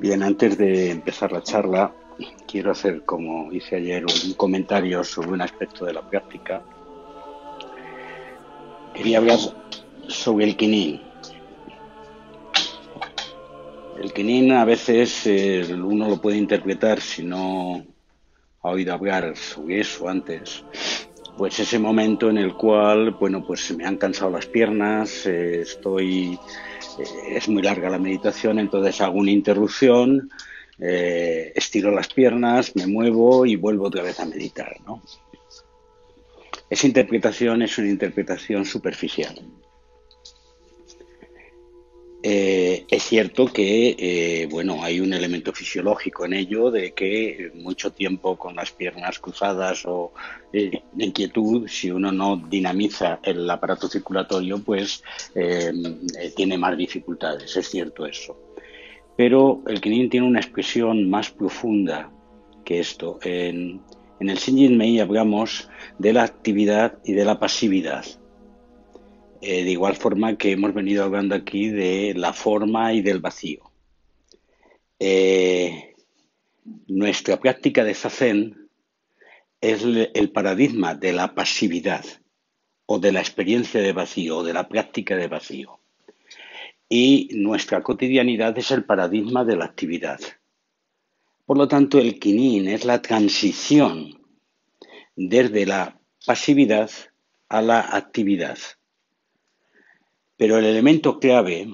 Bien, antes de empezar la charla, quiero hacer, como hice ayer, un comentario sobre un aspecto de la práctica. Quería hablar sobre el quinin. El quinin a veces uno lo puede interpretar, si no ha oído hablar sobre eso antes, pues ese momento en el cual, bueno, pues se me han cansado las piernas, es muy larga la meditación, entonces hago una interrupción, estiro las piernas, me muevo y vuelvo otra vez a meditar, ¿no? Esa interpretación es una interpretación superficial. Es cierto que, bueno, hay un elemento fisiológico en ello de que mucho tiempo con las piernas cruzadas o en quietud, si uno no dinamiza el aparato circulatorio, pues tiene más dificultades. Es cierto eso. Pero el Quinin tiene una expresión más profunda que esto. En el Shinjin Mei hablamos de la actividad y de la pasividad. De igual forma que hemos venido hablando aquí de la forma y del vacío. Eh, Nuestra práctica de Zazen es el paradigma de la pasividad o de la experiencia de vacío o de la práctica de vacío. Y nuestra cotidianidad es el paradigma de la actividad. Por lo tanto, el Quinin es la transición desde la pasividad a la actividad. Pero el elemento clave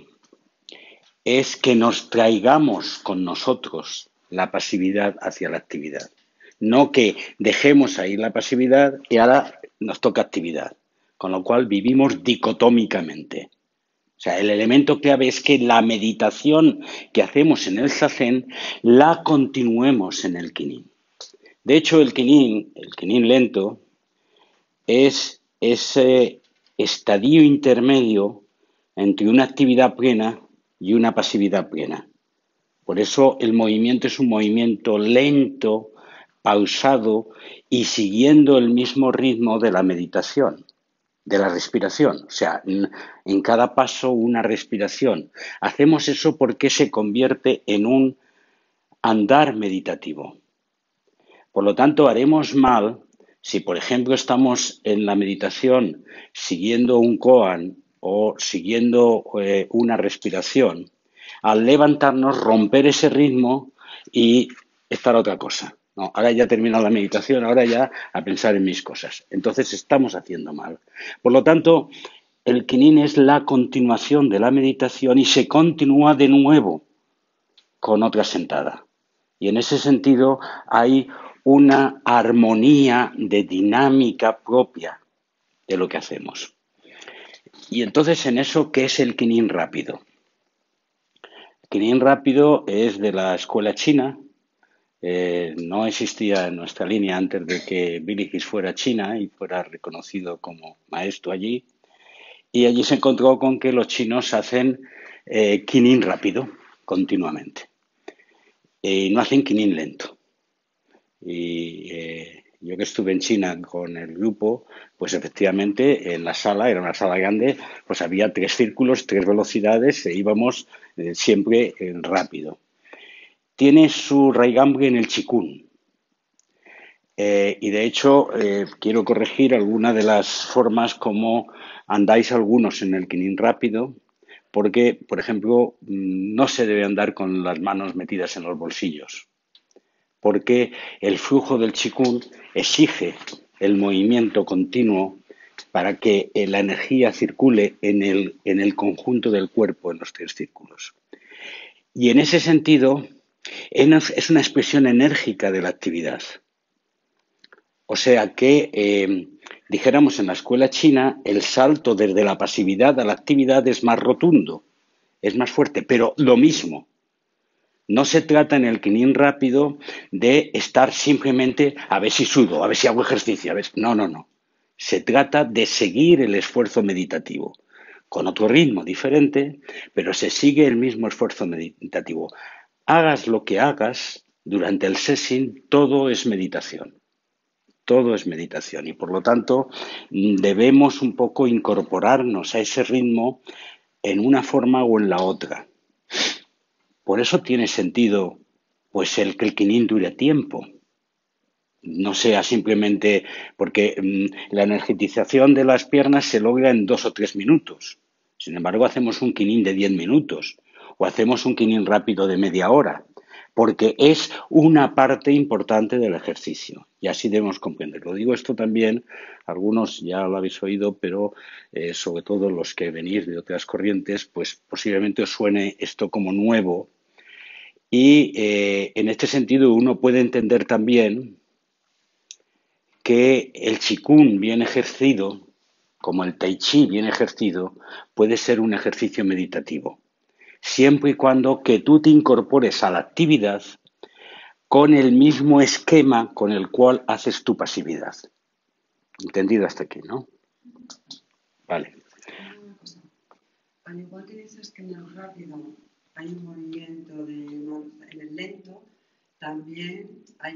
es que nos traigamos con nosotros la pasividad hacia la actividad. No que dejemos ahí la pasividad y ahora nos toca actividad. Con lo cual vivimos dicotómicamente. O sea, el elemento clave es que la meditación que hacemos en el Zazen la continuemos en el Quinin. De hecho, el Quinin lento, es ese estadio intermedio entre una actividad plena y una pasividad plena. Por eso el movimiento es un movimiento lento, pausado y siguiendo el mismo ritmo de la meditación, de la respiración. O sea, en cada paso una respiración. Hacemos eso porque se convierte en un andar meditativo. Por lo tanto, haremos mal si, por ejemplo, estamos en la meditación siguiendo un koan o siguiendo una respiración, al levantarnos, romper ese ritmo y estar a otra cosa. No, ahora ya he terminado la meditación, ahora ya a pensar en mis cosas. Entonces estamos haciendo mal. Por lo tanto, el Quinin es la continuación de la meditación y se continúa de nuevo con otra sentada. Y en ese sentido hay una armonía de dinámica propia de lo que hacemos. Y entonces en eso, ¿qué es el Quinin rápido? El Quinin rápido es de la escuela china. No existía en nuestra línea antes de que Billy Hicks fuera a China y fuera reconocido como maestro allí. Y allí se encontró con que los chinos hacen Quinin rápido continuamente. No hacen Quinin lento. Y yo que estuve en China con el grupo, pues efectivamente en la sala, era una sala grande, pues había 3 círculos, 3 velocidades e íbamos siempre rápido. Tiene su raigambre en el Qigong. Y de hecho quiero corregir algunas de las formas como andáis algunos en el Quinin rápido, porque, por ejemplo, no se debe andar con las manos metidas en los bolsillos, porque el flujo del Qigong exige el movimiento continuo para que la energía circule en el conjunto del cuerpo, en los 3 círculos. Y en ese sentido, es una expresión enérgica de la actividad. O sea que, dijéramos en la escuela china, el salto desde la pasividad a la actividad es más rotundo, es más fuerte, pero lo mismo. No se trata en el Quinin rápido de estar simplemente a ver si sudo, a ver si hago ejercicio, a ver. No, no, no. Se trata de seguir el esfuerzo meditativo, con otro ritmo diferente, pero se sigue el mismo esfuerzo meditativo. Hagas lo que hagas, durante el sessing todo es meditación. Todo es meditación y por lo tanto debemos un poco incorporarnos a ese ritmo en una forma o en la otra. Por eso tiene sentido pues el que el quinin dure tiempo. No sea simplemente porque la energetización de las piernas se logra en 2 o 3 minutos. Sin embargo, hacemos un quinin de 10 minutos o hacemos un quinin rápido de media hora, porque es una parte importante del ejercicio y así debemos comprenderlo. Digo esto también, algunos ya lo habéis oído, pero sobre todo los que venís de otras corrientes, pues posiblemente os suene esto como nuevo y en este sentido uno puede entender también que el Qigong bien ejercido, como el Tai Chi bien ejercido, puede ser un ejercicio meditativo, siempre y cuando que tú te incorpores a la actividad con el mismo esquema con el cual haces tu pasividad. ¿Entendido hasta aquí, no? Vale. Al igual que dices que en el rápido hay un movimiento en el lento, también hay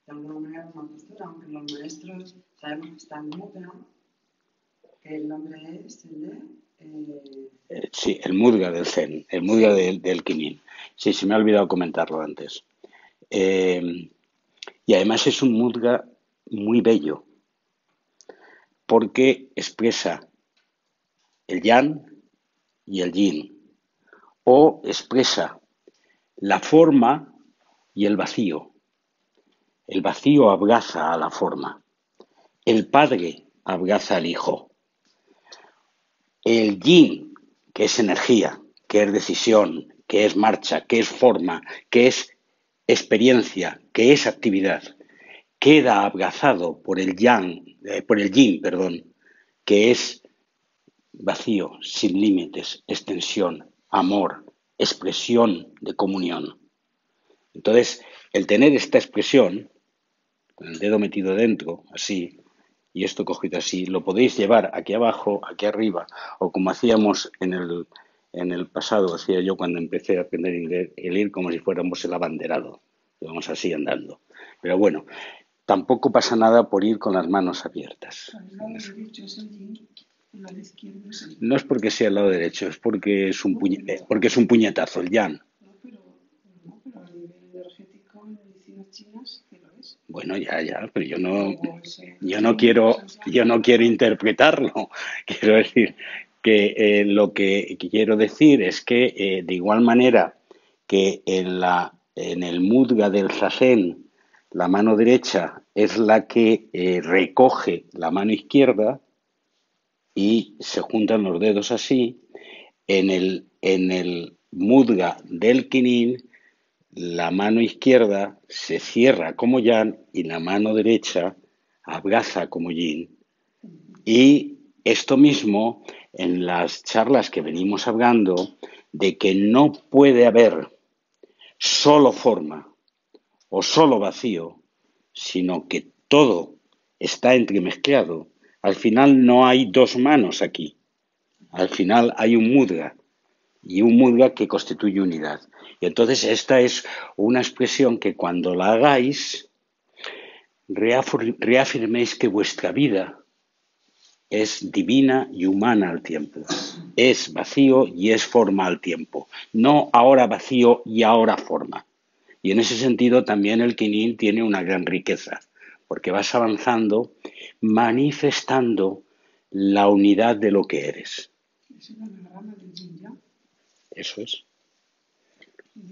de alguna manera una postura, aunque los maestros sabemos que están mudra, que el nombre es el de... Sí, el mudra del Zen, el mudra del quinin. Sí, se me ha olvidado comentarlo antes. Y además es un mudra muy bello, porque expresa el yang y el yin, o expresa la forma y el vacío. El vacío abraza a la forma. El padre abraza al hijo. El yin, que es energía, que es decisión, que es marcha, que es forma, que es experiencia, que es actividad, queda abrazado por el por el yin, perdón, que es vacío, sin límites, extensión, amor, expresión de comunión. Entonces, el tener esta expresión, con el dedo metido dentro, así, y esto cogido así, lo podéis llevar aquí abajo, aquí arriba, o como hacíamos en el pasado, hacía yo cuando empecé a aprender inglés, el ir como si fuéramos el abanderado, íbamos así andando. Pero bueno, tampoco pasa nada por ir con las manos abiertas. No es porque sea el lado derecho, es porque es porque es un puñetazo, el yang. Pero a nivel energético, en medicinas chinas, ¿qué lo es? Bueno, ya, pero yo no quiero interpretarlo. Quiero decir que lo que quiero decir es que de igual manera que en el mudga del zazen la mano derecha es la que recoge la mano izquierda y se juntan los dedos así, en el mudga del quinin la mano izquierda se cierra como yang y la mano derecha abraza como yin. Y esto mismo en las charlas que venimos hablando de que no puede haber solo forma o solo vacío, sino que todo está entremezclado. Al final no hay dos manos aquí. Al final hay un mudra y un mudra que constituye unidad. Y entonces esta es una expresión que cuando la hagáis, reafirméis que vuestra vida es divina y humana al tiempo. Es vacío y es forma al tiempo. No ahora vacío y ahora forma. Y en ese sentido también el quinin tiene una gran riqueza, porque vas avanzando manifestando la unidad de lo que eres. Eso es.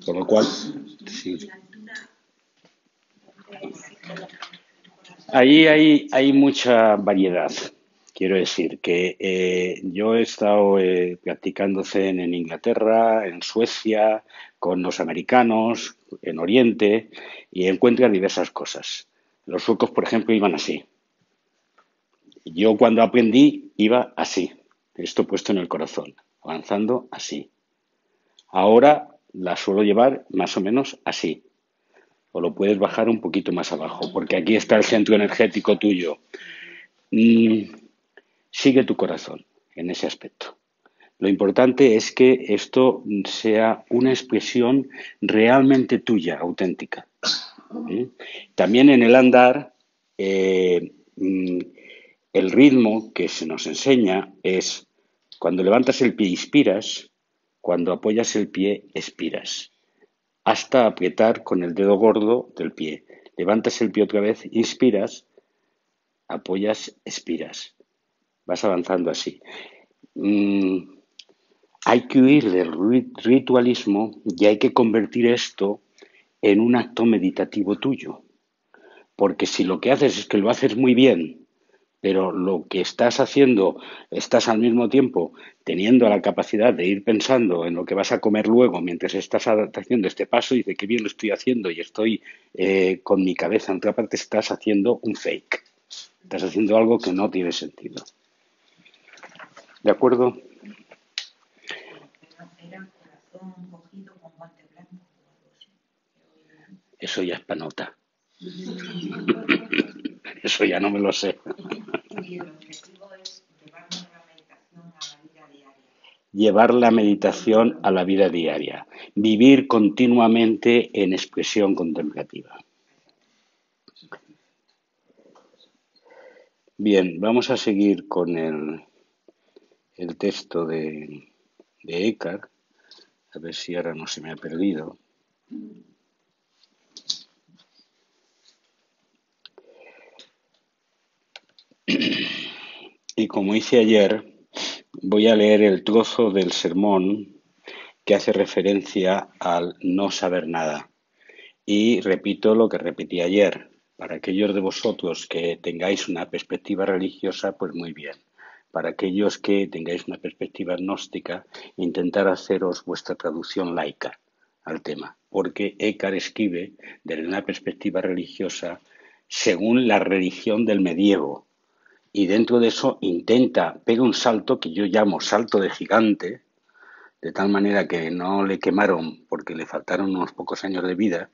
Con lo cual, sí. Ahí hay mucha variedad. Quiero decir que yo he estado practicando Zen en Inglaterra, en Suecia, con los americanos, en Oriente, y encuentran diversas cosas. Los suecos, por ejemplo, iban así. Yo cuando aprendí iba así, esto puesto en el corazón, avanzando así. Ahora la suelo llevar más o menos así. O lo puedes bajar un poquito más abajo, porque aquí está el centro energético tuyo. Sigue tu corazón en ese aspecto. Lo importante es que esto sea una expresión realmente tuya, auténtica. También en el andar, el ritmo que se nos enseña es cuando levantas el pie inspiras, Cuando apoyas el pie, expiras, hasta apretar con el dedo gordo del pie. Levantas el pie otra vez, inspiras, apoyas, expiras. Vas avanzando así. Hay que huir del ritualismo y hay que convertir esto en un acto meditativo tuyo. Porque si lo que haces es que lo haces muy bien, pero lo que estás haciendo, estás al mismo tiempo teniendo la capacidad de ir pensando en lo que vas a comer luego mientras estás haciendo este paso y de qué bien lo estoy haciendo y estoy con mi cabeza en otra parte, estás haciendo un fake. Estás haciendo algo que no tiene sentido. ¿De acuerdo? Era corazón cogido con guante blanco o algo así. Eso ya es panota. Eso ya no me lo sé. Y el objetivo es llevarnos la meditación a la vida diaria. Llevar la meditación a la vida diaria. Vivir continuamente en expresión contemplativa. Bien, vamos a seguir con el texto de Eckhart. A ver si ahora no se me ha perdido. Y como hice ayer, voy a leer el trozo del sermón que hace referencia al no saber nada. Y repito lo que repetí ayer. Para aquellos de vosotros que tengáis una perspectiva religiosa, pues muy bien. Para aquellos que tengáis una perspectiva gnóstica, intentar haceros vuestra traducción laica al tema. Porque Eckhart escribe desde una perspectiva religiosa según la religión del medievo. Y dentro de eso pega un salto que yo llamo salto de gigante, de tal manera que no le quemaron porque le faltaron unos pocos años de vida,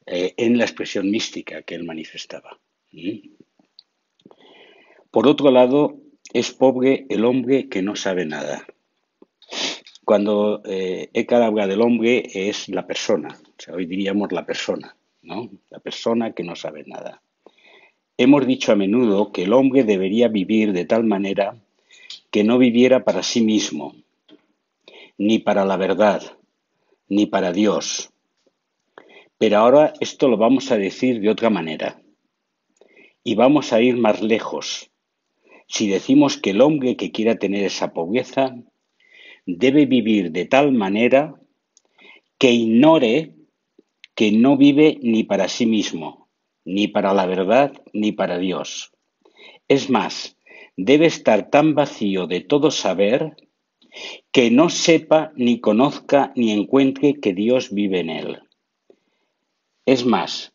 en la expresión mística que él manifestaba. Por otro lado, es pobre el hombre que no sabe nada. Cuando Eckhart habla del hombre es la persona, o sea, hoy diríamos la persona, ¿no? La persona que no sabe nada. Hemos dicho a menudo que el hombre debería vivir de tal manera que no viviera para sí mismo, ni para la verdad, ni para Dios. Pero ahora esto lo vamos a decir de otra manera. Y vamos a ir más lejos. Si decimos que el hombre que quiera tener esa pobreza debe vivir de tal manera que ignore que no vive ni para sí mismo, ni para la verdad, ni para Dios. Es más, debe estar tan vacío de todo saber que no sepa, ni conozca, ni encuentre que Dios vive en él. Es más,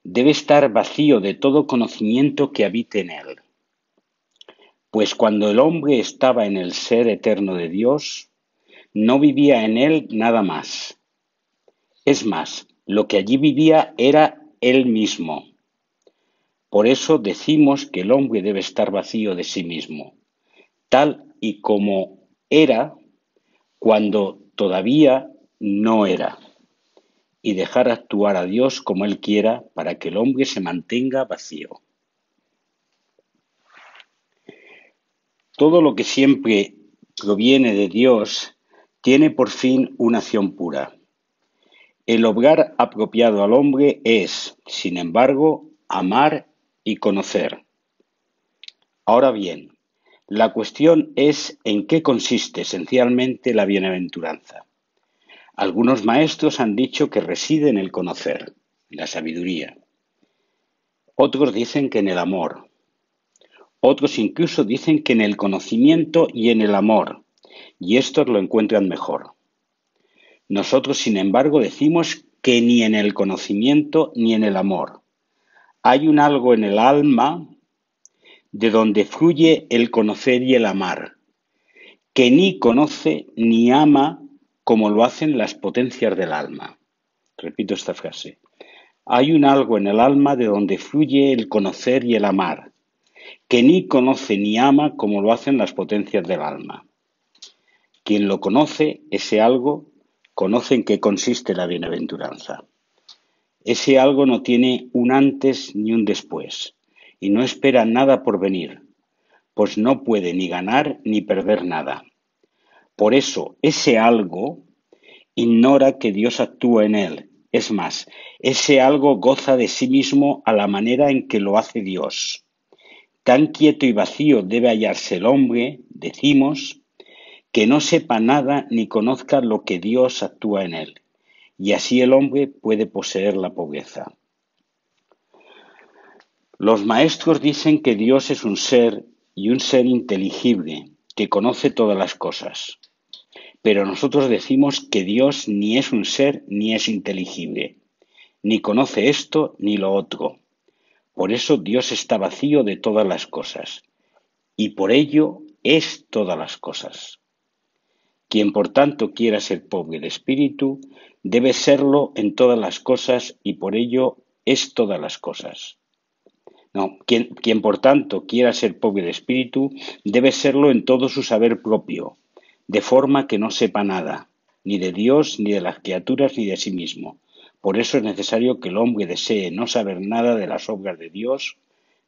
debe estar vacío de todo conocimiento que habite en él. Pues cuando el hombre estaba en el ser eterno de Dios, no vivía en él nada más. Es más, lo que allí vivía era él mismo. Por eso decimos que el hombre debe estar vacío de sí mismo, tal y como era cuando todavía no era, y dejar actuar a Dios como Él quiera para que el hombre se mantenga vacío. Todo lo que siempre proviene de Dios tiene por fin una acción pura. El obrar apropiado al hombre es, sin embargo, amar y conocer. Ahora bien, la cuestión es en qué consiste esencialmente la bienaventuranza. Algunos maestros han dicho que reside en el conocer, en la sabiduría. Otros dicen que en el amor. Otros incluso dicen que en el conocimiento y en el amor, y estos lo encuentran mejor. Nosotros, sin embargo, decimos que ni en el conocimiento ni en el amor. Hay un algo en el alma de donde fluye el conocer y el amar, que ni conoce ni ama como lo hacen las potencias del alma. Repito esta frase. Hay un algo en el alma de donde fluye el conocer y el amar, que ni conoce ni ama como lo hacen las potencias del alma. Quien lo conoce, ese algo, conoce en qué consiste la bienaventuranza. Ese algo no tiene un antes ni un después, y no espera nada por venir, pues no puede ni ganar ni perder nada. Por eso, ese algo ignora que Dios actúa en él. Es más, ese algo goza de sí mismo a la manera en que lo hace Dios. Tan quieto y vacío debe hallarse el hombre, decimos, que no sepa nada ni conozca lo que Dios actúa en él. Y así el hombre puede poseer la pobreza. Los maestros dicen que Dios es un ser y un ser inteligible, que conoce todas las cosas. Pero nosotros decimos que Dios ni es un ser ni es inteligible, ni conoce esto ni lo otro. Por eso Dios está vacío de todas las cosas, y por ello es todas las cosas. Quien por tanto quiera ser pobre de espíritu, debe serlo en todas las cosas, y por ello es todas las cosas. No, quien por tanto quiera ser pobre de espíritu, debe serlo en todo su saber propio, de forma que no sepa nada, ni de Dios, ni de las criaturas, ni de sí mismo. Por eso es necesario que el hombre desee no saber nada de las obras de Dios,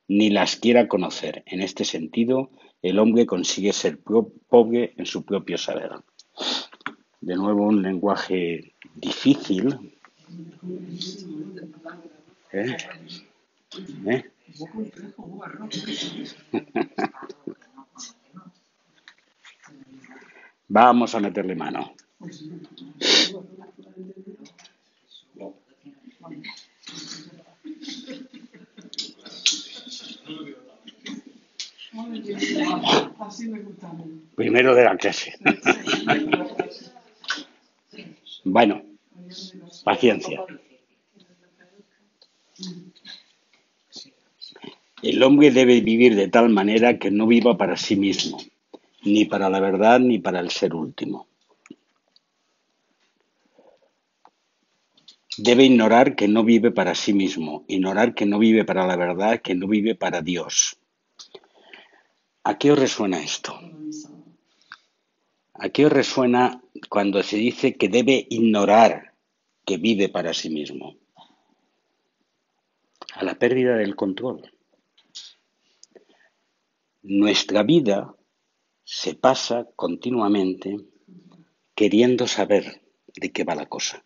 ni las quiera conocer. En este sentido, el hombre consigue ser pobre en su propio saber. De nuevo, un lenguaje difícil. ¿Eh? ¿Eh? Vamos a meterle mano. Primero de la clase. Bueno, paciencia. El hombre debe vivir de tal manera que no viva para sí mismo, ni para la verdad ni para el ser último. Debe ignorar que no vive para sí mismo, ignorar que no vive para la verdad, que no vive para Dios. ¿A qué os resuena esto? ¿A qué os resuena cuando se dice que debe ignorar que vive para sí mismo? A la pérdida del control. Nuestra vida se pasa continuamente queriendo saber de qué va la cosa,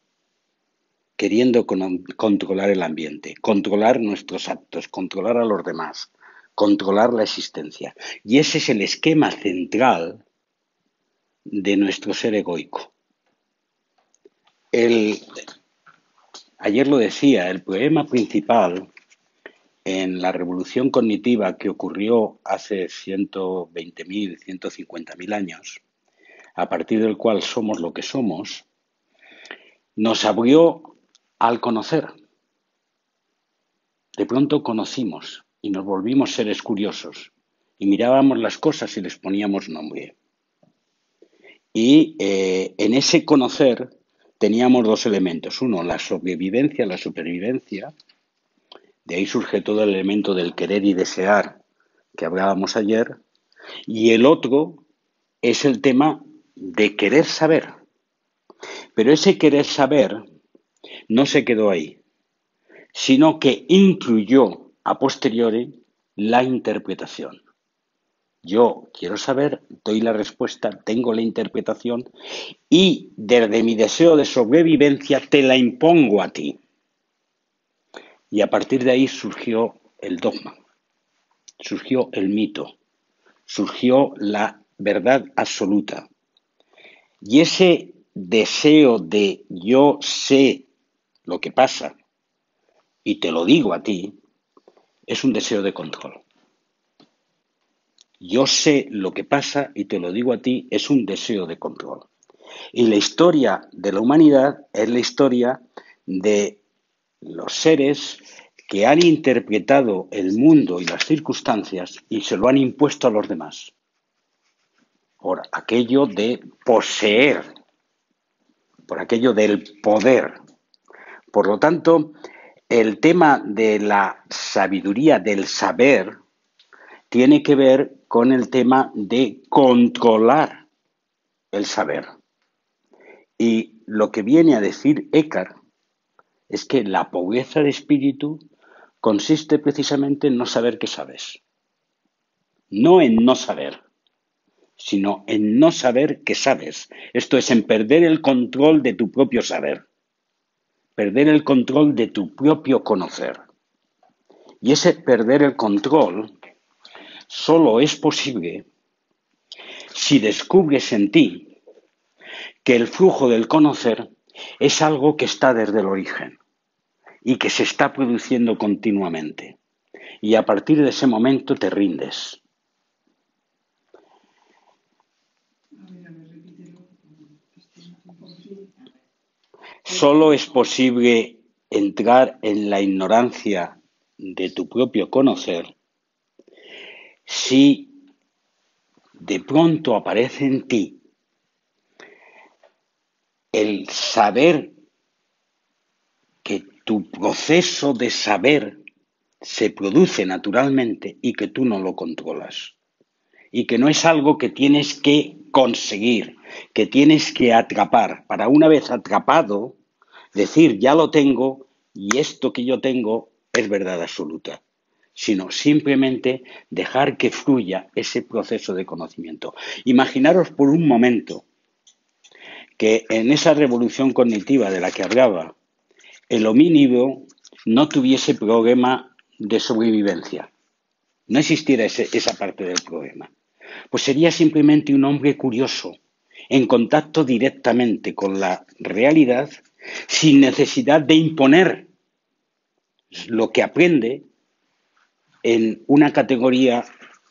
queriendo controlar el ambiente, controlar nuestros actos, controlar a los demás, controlar la existencia. Y ese es el esquema central de nuestro ser egoico. Ayer lo decía, el problema principal en la revolución cognitiva que ocurrió hace 120.000, 150.000 años, a partir del cual somos lo que somos, nos abrió al conocer. De pronto conocimos y nos volvimos seres curiosos y mirábamos las cosas y les poníamos nombre. Y en ese conocer teníamos dos elementos. Uno, la sobrevivencia, la supervivencia. De ahí surge todo el elemento del querer y desear que hablábamos ayer. Y el otro es el tema de querer saber. Pero ese querer saber no se quedó ahí, sino que incluyó a posteriori la interpretación. Yo quiero saber, doy la respuesta, tengo la interpretación y desde mi deseo de sobrevivencia te la impongo a ti. Y a partir de ahí surgió el dogma, surgió el mito, surgió la verdad absoluta. Y ese deseo de yo sé lo que pasa y te lo digo a ti, es un deseo de control. Yo sé lo que pasa y te lo digo a ti, es un deseo de control. Y la historia de la humanidad es la historia de los seres que han interpretado el mundo y las circunstancias y se lo han impuesto a los demás. Por aquello de poseer, por aquello del poder. Por lo tanto, el tema de la sabiduría, del saber, tiene que ver con el tema de controlar el saber. Y lo que viene a decir Eckhart es que la pobreza de espíritu consiste precisamente en no saber qué sabes. No en no saber, sino en no saber que sabes. Esto es, en perder el control de tu propio saber, perder el control de tu propio conocer. Y ese perder el control solo es posible si descubres en ti que el flujo del conocer es algo que está desde el origen y que se está produciendo continuamente. Y a partir de ese momento te rindes. Solo es posible entrar en la ignorancia de tu propio conocer si de pronto aparece en ti el saber que tu proceso de saber se produce naturalmente y que tú no lo controlas. Y que no es algo que tienes que conseguir, que tienes que atrapar. Para una vez atrapado, decir ya lo tengo y esto que yo tengo es verdad absoluta, sino simplemente dejar que fluya ese proceso de conocimiento. Imaginaros por un momento que en esa revolución cognitiva de la que hablaba, el homínido no tuviese problema de sobrevivencia, no existiera esa parte del problema. Pues sería simplemente un hombre curioso, en contacto directamente con la realidad, sin necesidad de imponer lo que aprende en una categoría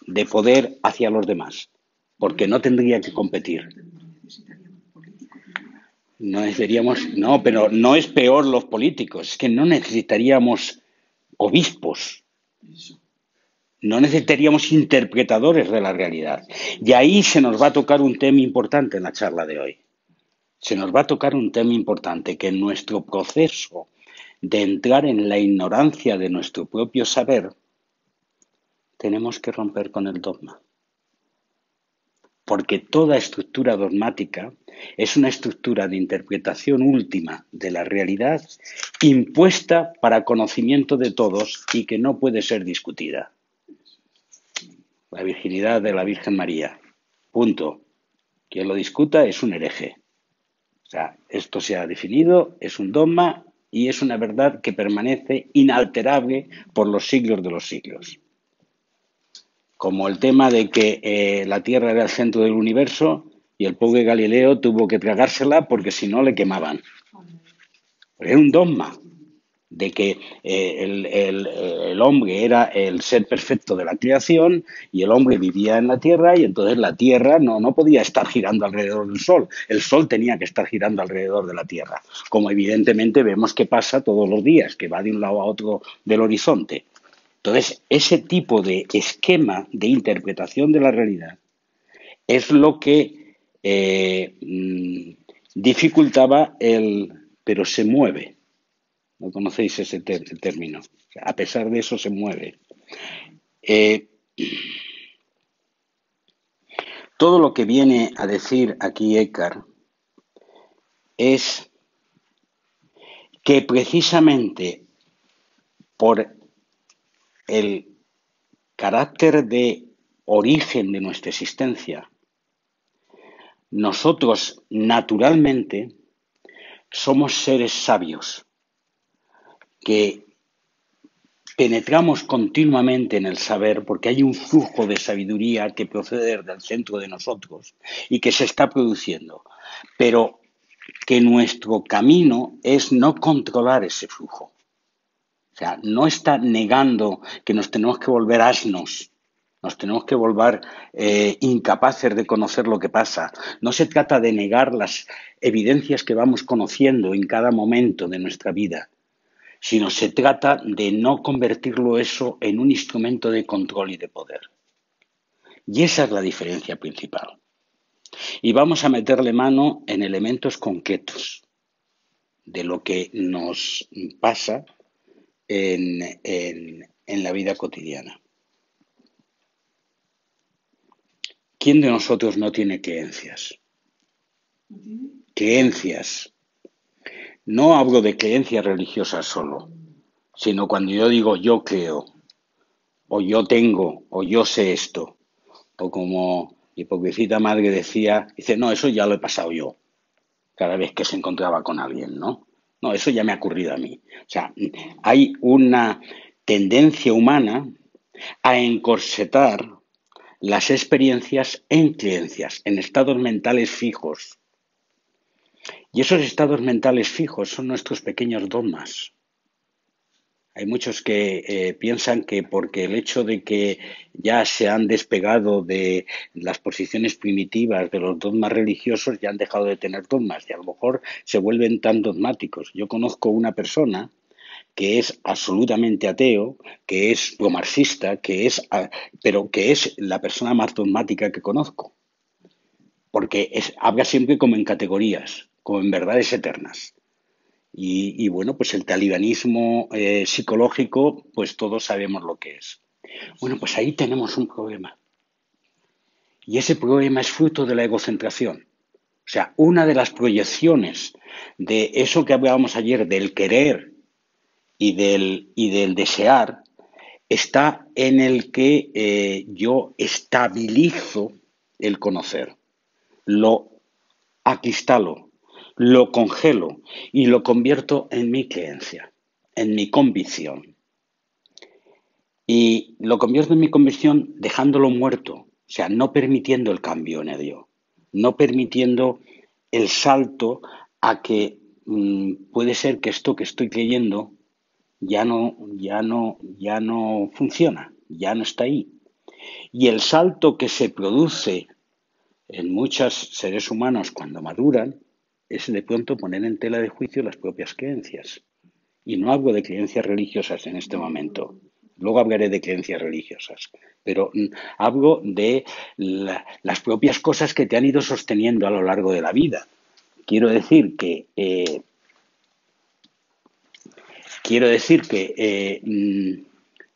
de poder hacia los demás, porque no tendría que competir. No, pero no es peor los políticos, es que no necesitaríamos obispos. No necesitaríamos interpretadores de la realidad. Y ahí se nos va a tocar un tema importante en la charla de hoy. Se nos va a tocar un tema importante, que en nuestro proceso de entrar en la ignorancia de nuestro propio saber, tenemos que romper con el dogma. Porque toda estructura dogmática es una estructura de interpretación última de la realidad impuesta para conocimiento de todos y que no puede ser discutida. La virginidad de la Virgen María. Punto. Quien lo discuta es un hereje. O sea, esto se ha definido, es un dogma y es una verdad que permanece inalterable por los siglos de los siglos. Como el tema de que la Tierra era el centro del universo y el pobre Galileo tuvo que tragársela porque si no le quemaban. Era un dogma de que el hombre era el ser perfecto de la creación y el hombre vivía en la Tierra y entonces la Tierra no podía estar girando alrededor del Sol. El Sol tenía que estar girando alrededor de la Tierra, como evidentemente vemos que pasa todos los días, que va de un lado a otro del horizonte. Entonces, ese tipo de esquema de interpretación de la realidad es lo que dificultaba pero se mueve. ¿No conocéis ese término? O sea, a pesar de eso se mueve. Todo lo que viene a decir aquí Eckhart es que precisamente por el carácter de origen de nuestra existencia, nosotros naturalmente somos seres sabios que penetramos continuamente en el saber porque hay un flujo de sabiduría que procede del centro de nosotros y que se está produciendo, pero que nuestro camino es no controlar ese flujo. O sea, no está negando que nos tenemos que volver asnos, nos tenemos que volver incapaces de conocer lo que pasa. No se trata de negar las evidencias que vamos conociendo en cada momento de nuestra vida, sino se trata de no convertirlo eso en un instrumento de control y de poder. Y esa es la diferencia principal. Y vamos a meterle mano en elementos concretos de lo que nos pasa en la vida cotidiana. ¿Quién de nosotros no tiene creencias? Creencias. No hablo de creencias religiosas solo, sino cuando yo digo yo creo, o yo tengo, o yo sé esto, o como Mi pobrecita madre decía, dice, no, eso ya lo he pasado yo, cada vez que se encontraba con alguien, ¿no? No, eso ya me ha ocurrido a mí. O sea, hay una tendencia humana a encorsetar las experiencias en creencias, en estados mentales fijos. Y esos estados mentales fijos son nuestros pequeños dogmas. Hay muchos que piensan que porque el hecho de que ya se han despegado de las posiciones primitivas de los dogmas religiosos ya han dejado de tener dogmas y a lo mejor se vuelven tan dogmáticos. Yo conozco una persona que es absolutamente ateo, que es pro-marxista, pero que es la persona más dogmática que conozco, porque habla siempre como en categorías, como en verdades eternas. Y bueno, pues el talibanismo psicológico, pues todos sabemos lo que es. Bueno, pues ahí tenemos un problema. Y ese problema es fruto de la egocentración. O sea, una de las proyecciones de eso que hablábamos ayer, del querer y del desear, está en el que yo estabilizo el conocer, lo acristalo, lo congelo y lo convierto en mi creencia, en mi convicción. Y lo convierto en mi convicción dejándolo muerto, o sea, no permitiendo el cambio en ello, no permitiendo el salto a que puede ser que esto que estoy creyendo ya no funciona, ya no está ahí. Y el salto que se produce en muchos seres humanos cuando maduran es de pronto poner en tela de juicio las propias creencias. Y no hablo de creencias religiosas en este momento. Luego hablaré de creencias religiosas. Pero hablo de las propias cosas que te han ido sosteniendo a lo largo de la vida. Quiero decir que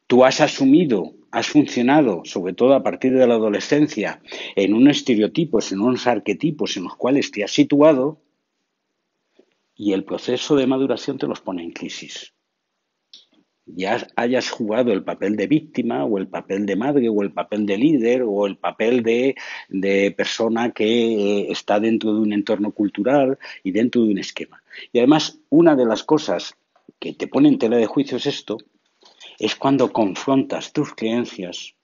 tú has asumido, has funcionado, sobre todo a partir de la adolescencia, en unos estereotipos, en unos arquetipos en los cuales te has situado y el proceso de maduración te los pone en crisis. Ya hayas jugado el papel de víctima o el papel de madre o el papel de líder o el papel de persona que está dentro de un entorno cultural y dentro de un esquema. Y además, una de las cosas que te pone en tela de juicio es cuando confrontas tus creencias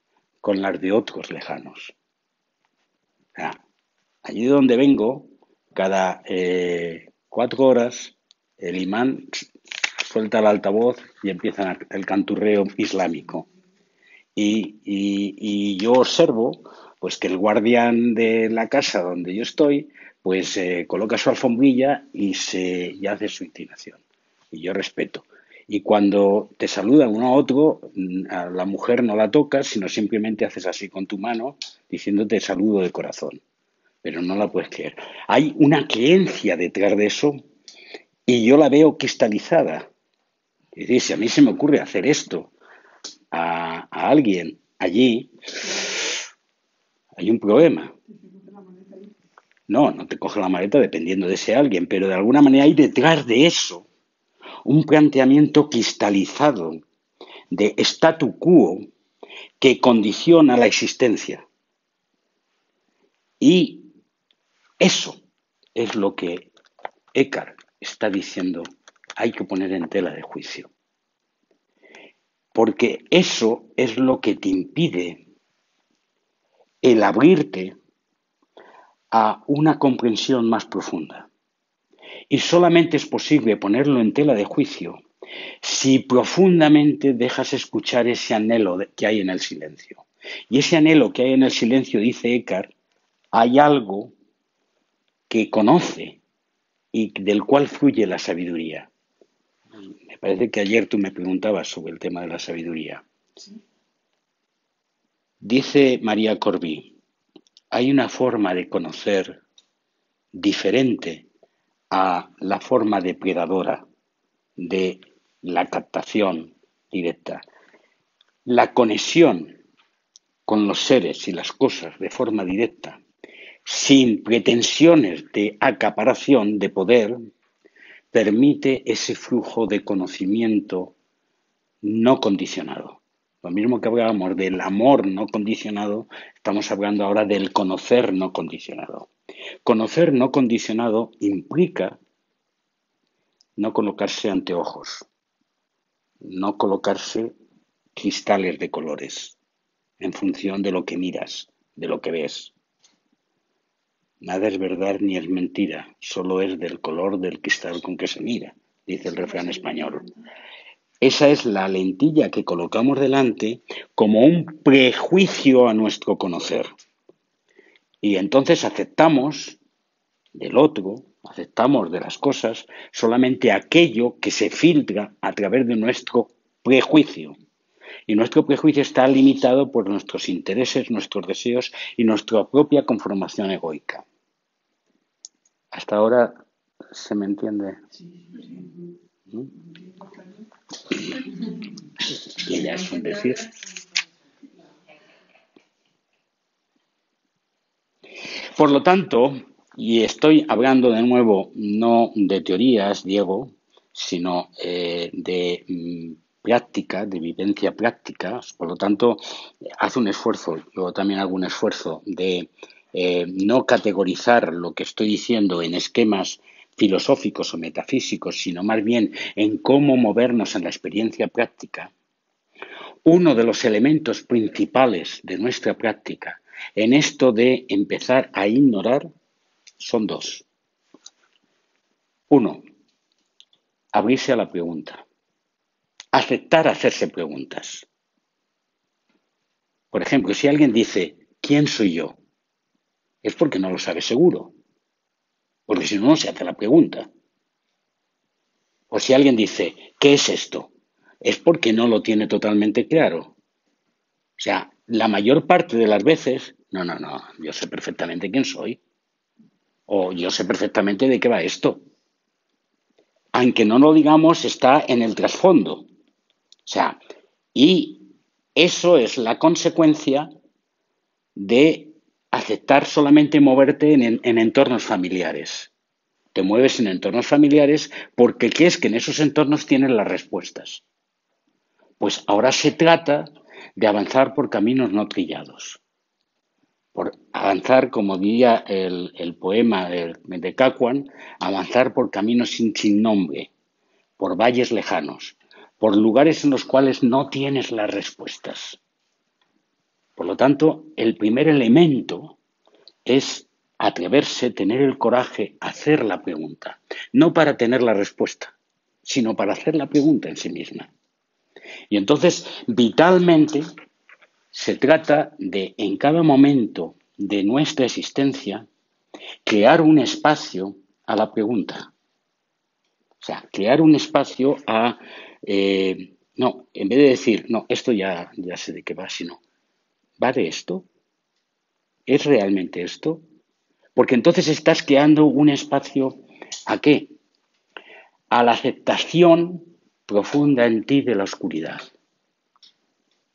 con las de otros lejanos. O sea, allí donde vengo, cada 4 horas, el imán suelta el altavoz y empieza el canturreo islámico. Y yo observo pues que el guardián de la casa donde yo estoy pues coloca su alfombrilla y hace su inclinación. Y yo respeto. Y cuando te saludan uno a otro, a la mujer no la tocas, sino simplemente haces así con tu mano, diciéndote saludo de corazón. Pero no la puedes creer. Hay una creencia detrás de eso y yo la veo cristalizada. Es decir, si a mí se me ocurre hacer esto a alguien allí, hay un problema. No te coge la maleta dependiendo de ese alguien, pero de alguna manera hay detrás de eso un planteamiento cristalizado de statu quo que condiciona la existencia. Y eso es lo que Eckhart está diciendo, hay que poner en tela de juicio. Porque eso es lo que te impide el abrirte a una comprensión más profunda. Y solamente es posible ponerlo en tela de juicio si profundamente dejas escuchar ese anhelo que hay en el silencio. Y ese anhelo que hay en el silencio, dice Eckhart, hay algo que conoce y del cual fluye la sabiduría. Me parece que ayer tú me preguntabas sobre el tema de la sabiduría. Sí. Dice María Corbí, hay una forma de conocer diferente a la forma depredadora de la captación directa. La conexión con los seres y las cosas de forma directa, sin pretensiones de acaparación de poder, permite ese flujo de conocimiento no condicionado. Lo mismo que hablábamos del amor no condicionado, estamos hablando ahora del conocer no condicionado. Conocer no condicionado implica no colocarse anteojos, no colocarse cristales de colores en función de lo que miras, de lo que ves. Nada es verdad ni es mentira, solo es del color del cristal con que se mira, dice el refrán español. Esa es la lentilla que colocamos delante como un prejuicio a nuestro conocer. Y entonces aceptamos del otro, aceptamos de las cosas solamente aquello que se filtra a través de nuestro prejuicio. Y nuestro prejuicio está limitado por nuestros intereses, nuestros deseos y nuestra propia conformación egoica. Hasta ahora se me entiende. ¿Mm? Y ya es un decir. Por lo tanto, y estoy hablando de nuevo no de teorías, Diego, sino de práctica, de vivencia práctica. Por lo tanto, haz un esfuerzo, yo también hago un esfuerzo de no categorizar lo que estoy diciendo en esquemas filosóficos o metafísicos, sino más bien en cómo movernos en la experiencia práctica. Uno de los elementos principales de nuestra práctica en esto de empezar a ignorar son dos. Uno, abrirse a la pregunta. Aceptar hacerse preguntas. Por ejemplo, si alguien dice, ¿quién soy yo? Es porque no lo sabe seguro. Porque si no, no se hace la pregunta. O si alguien dice, ¿qué es esto? Es porque no lo tiene totalmente claro. O sea, la mayor parte de las veces, no, yo sé perfectamente quién soy. O yo sé perfectamente de qué va esto. Aunque no lo digamos, está en el trasfondo. O sea, y eso es la consecuencia de aceptar solamente moverte en entornos familiares. Te mueves en entornos familiares porque crees que en esos entornos tienes las respuestas. Pues ahora se trata de avanzar por caminos no trillados. Por avanzar, como diría el poema de Cacuán, avanzar por caminos sin nombre, por valles lejanos, por lugares en los cuales no tienes las respuestas. Por lo tanto, el primer elemento es atreverse, tener el coraje, hacer la pregunta. No para tener la respuesta, sino para hacer la pregunta en sí misma. Y entonces, vitalmente, se trata de, en cada momento de nuestra existencia, crear un espacio a la pregunta. O sea, crear un espacio a... no, en vez de decir, no, esto ya sé de qué va, sino, ¿va de esto? ¿Es realmente esto? Porque entonces estás creando un espacio ¿a qué? A la aceptación profunda en ti de la oscuridad.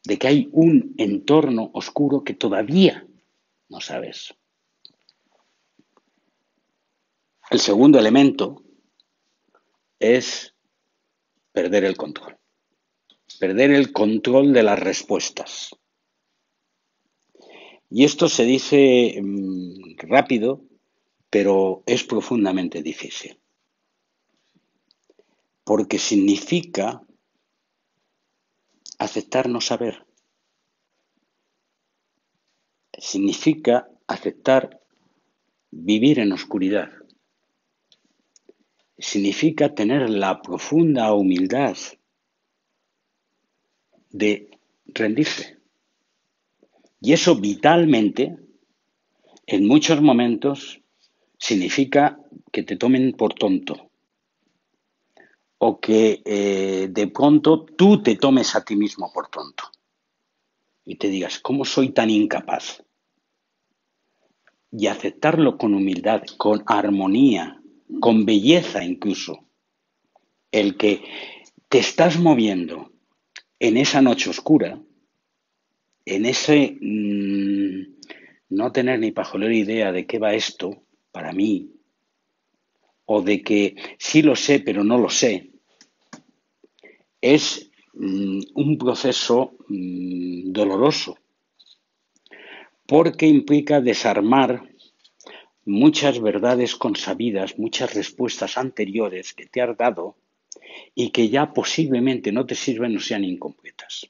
De que hay un entorno oscuro que todavía no sabes. El segundo elemento es perder el control. Perder el control de las respuestas. Y esto se dice rápido, pero es profundamente difícil. Porque significa aceptar no saber. Significa aceptar vivir en oscuridad. Significa tener la profunda humildad de rendirse. Y eso vitalmente, en muchos momentos, significa que te tomen por tonto. O que de pronto tú te tomes a ti mismo por tonto. Y te digas, ¿cómo soy tan incapaz? Y aceptarlo con humildad, con armonía, con belleza incluso. El que te estás moviendo en esa noche oscura, en ese no tener ni pajolera idea de qué va esto para mí, o de que sí lo sé pero no lo sé, es un proceso doloroso, porque implica desarmar muchas verdades consabidas, muchas respuestas anteriores que te has dado y que ya posiblemente no te sirven o sean incompletas.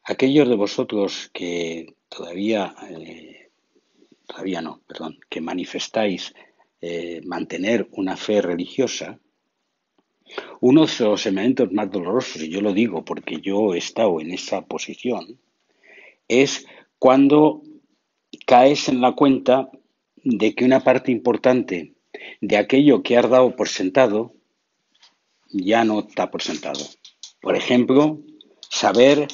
Aquellos de vosotros que que manifestáis mantener una fe religiosa, uno de los elementos más dolorosos, y yo lo digo porque yo he estado en esa posición, es cuando caes en la cuenta de que una parte importante de aquello que has dado por sentado ya no está por sentado. Por ejemplo, saber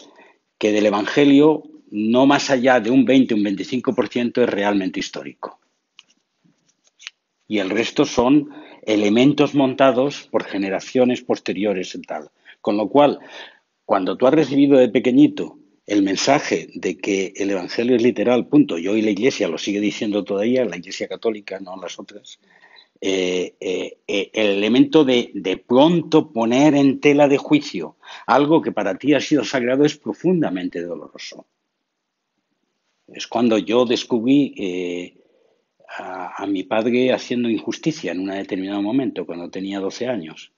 que del Evangelio no más allá de un 20 o un 25% es realmente histórico. Y el resto son elementos montados por generaciones posteriores y tal. Con lo cual, cuando tú has recibido de pequeñito el mensaje de que el Evangelio es literal, punto, y hoy la Iglesia lo sigue diciendo todavía, la Iglesia católica, no las otras, el elemento de pronto poner en tela de juicio algo que para ti ha sido sagrado es profundamente doloroso. Es cuando yo descubrí a mi padre haciendo injusticia en un determinado momento, cuando tenía 12 años.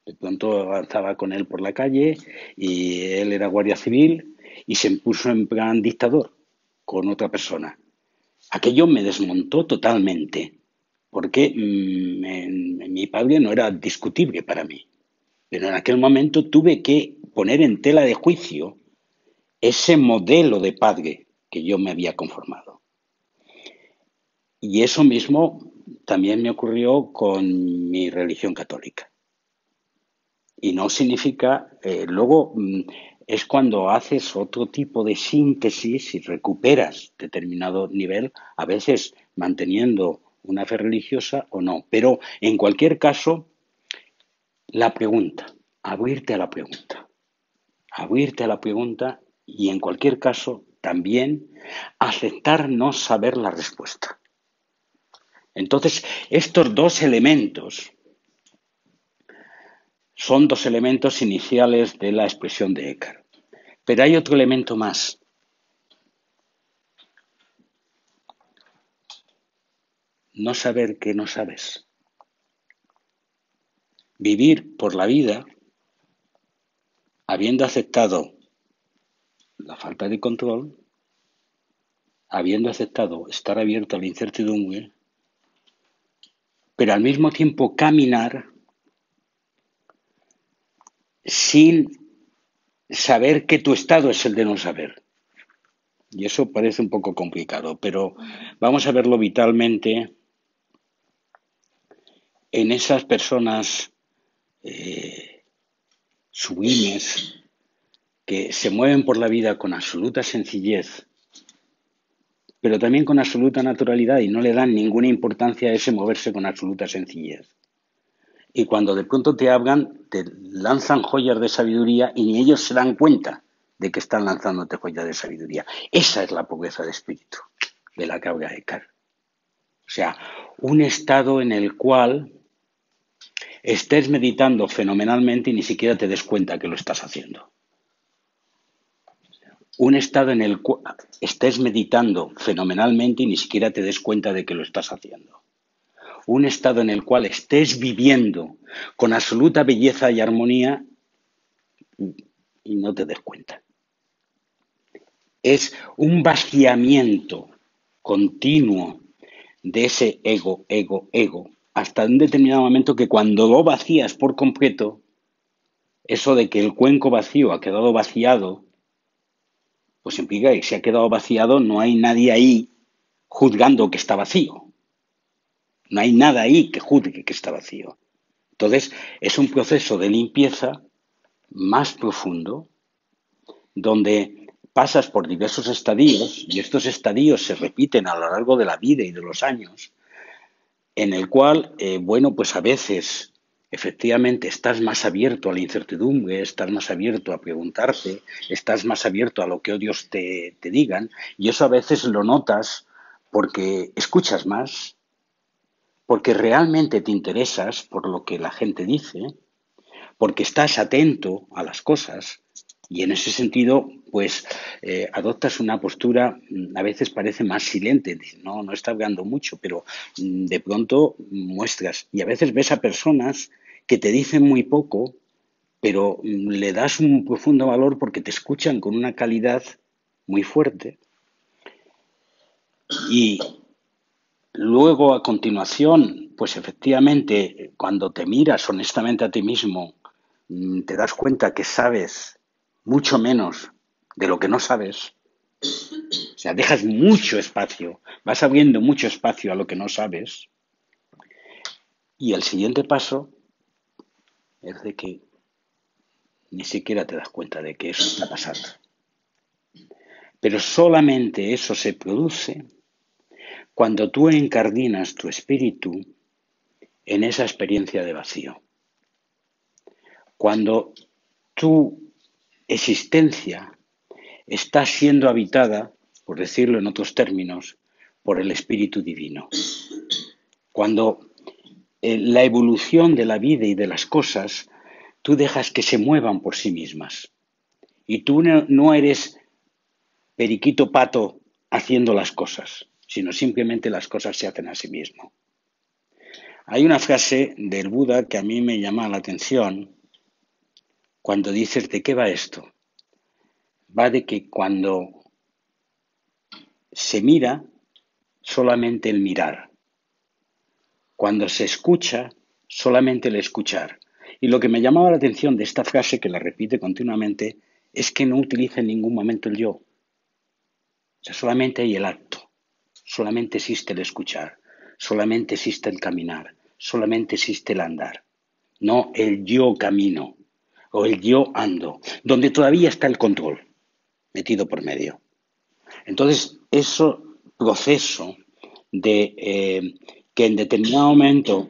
De pronto avanzaba con él por la calle y él era guardia civil y se puso en plan dictador con otra persona. Aquello me desmontó totalmente, porque mi padre no era discutible para mí. Pero en aquel momento tuve que poner en tela de juicio ese modelo de padre que yo me había conformado. Y eso mismo también me ocurrió con mi religión católica. Y no significa, luego es cuando haces otro tipo de síntesis y recuperas determinado nivel, a veces manteniendo una fe religiosa o no. Pero en cualquier caso, la pregunta, abrirte a la pregunta y en cualquier caso también aceptar no saber la respuesta. Entonces, estos dos elementos son dos elementos iniciales de la expresión de Eckhart. Pero hay otro elemento más. No saber que no sabes. Vivir por la vida habiendo aceptado la falta de control, habiendo aceptado estar abierto a la incertidumbre, pero al mismo tiempo caminar sin saber que tu estado es el de no saber. Y eso parece un poco complicado, pero vamos a verlo vitalmente en esas personas sublimes que se mueven por la vida con absoluta sencillez, pero también con absoluta naturalidad y no le dan ninguna importancia a ese moverse con absoluta sencillez. Y cuando de pronto te hablan, te lanzan joyas de sabiduría y ni ellos se dan cuenta de que están lanzándote joyas de sabiduría. Esa es la pobreza de espíritu de la que habla Eckhart. O sea, un estado en el cual estés meditando fenomenalmente y ni siquiera te des cuenta que lo estás haciendo. Un estado en el cual estés meditando fenomenalmente y ni siquiera te des cuenta de que lo estás haciendo. Un estado en el cual estés viviendo con absoluta belleza y armonía y no te des cuenta. Es un vaciamiento continuo de ese ego, hasta un determinado momento que cuando lo vacías por completo, eso de que el cuenco vacío ha quedado vaciado, pues implica que si ha quedado vaciado no hay nadie ahí juzgando que está vacío. No hay nada ahí que juzgue que está vacío. Entonces, es un proceso de limpieza más profundo, donde pasas por diversos estadios, y estos estadios se repiten a lo largo de la vida y de los años, en el cual, pues a veces, efectivamente, estás más abierto a la incertidumbre, estás más abierto a preguntarte, estás más abierto a lo que otros te digan, y eso a veces lo notas porque escuchas más, porque realmente te interesas por lo que la gente dice, porque estás atento a las cosas y en ese sentido, pues adoptas una postura, a veces parece más silente, no, no está hablando mucho, pero de pronto muestras. Y a veces ves a personas que te dicen muy poco, pero le das un profundo valor porque te escuchan con una calidad muy fuerte. Y luego, a continuación, pues efectivamente, cuando te miras honestamente a ti mismo, te das cuenta que sabes mucho menos de lo que no sabes. O sea, dejas mucho espacio, vas abriendo mucho espacio a lo que no sabes. Y el siguiente paso es de que ni siquiera te das cuenta de que eso está pasando. Pero solamente eso se produce cuando tú encardinas tu espíritu en esa experiencia de vacío. Cuando tu existencia está siendo habitada, por decirlo en otros términos, por el Espíritu Divino. Cuando la evolución de la vida y de las cosas, tú dejas que se muevan por sí mismas. Y tú no eres periquito pato haciendo las cosas, sino simplemente las cosas se hacen a sí mismo. Hay una frase del Buda que a mí me llama la atención cuando dices ¿de qué va esto? Va de que cuando se mira, solamente el mirar. Cuando se escucha, solamente el escuchar. Y lo que me llamaba la atención de esta frase, que la repite continuamente, es que no utiliza en ningún momento el yo. O sea, solamente hay el acto, solamente existe el escuchar, solamente existe el caminar, solamente existe el andar. No el yo camino o el yo ando, donde todavía está el control metido por medio. Entonces, ese proceso de que en determinado momento,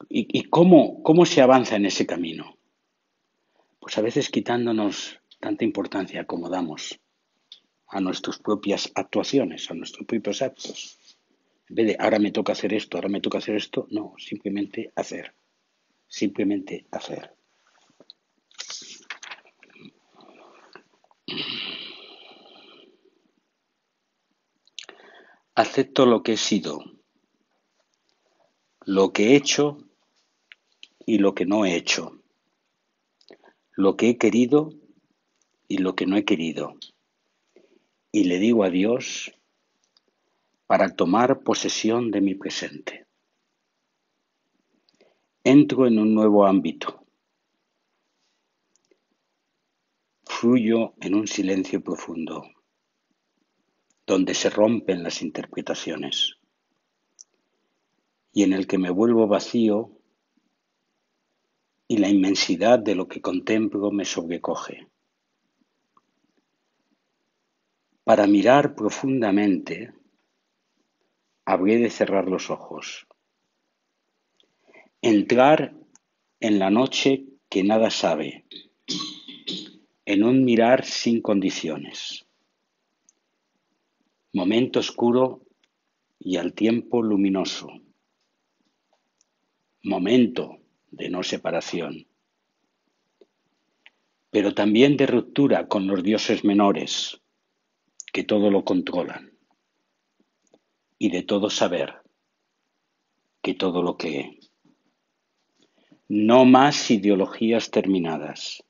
¿y cómo se avanza en ese camino? Pues a veces quitándonos tanta importancia como damos a nuestras propias actuaciones, a nuestros propios actos. En vez de ahora me toca hacer esto, ahora me toca hacer esto, no, simplemente hacer, simplemente hacer. Acepto lo que he sido, lo que he hecho y lo que no he hecho, lo que he querido y lo que no he querido. Y le digo a Dios para tomar posesión de mi presente. Entro en un nuevo ámbito. Fluyo en un silencio profundo, donde se rompen las interpretaciones y en el que me vuelvo vacío y la inmensidad de lo que contemplo me sobrecoge. Para mirar profundamente, habré de cerrar los ojos, entrar en la noche que nada sabe, en un mirar sin condiciones, momento oscuro y al tiempo luminoso, momento de no separación, pero también de ruptura con los dioses menores que todo lo controlan y de todo saber que todo lo cree. No más ideologías terminadas,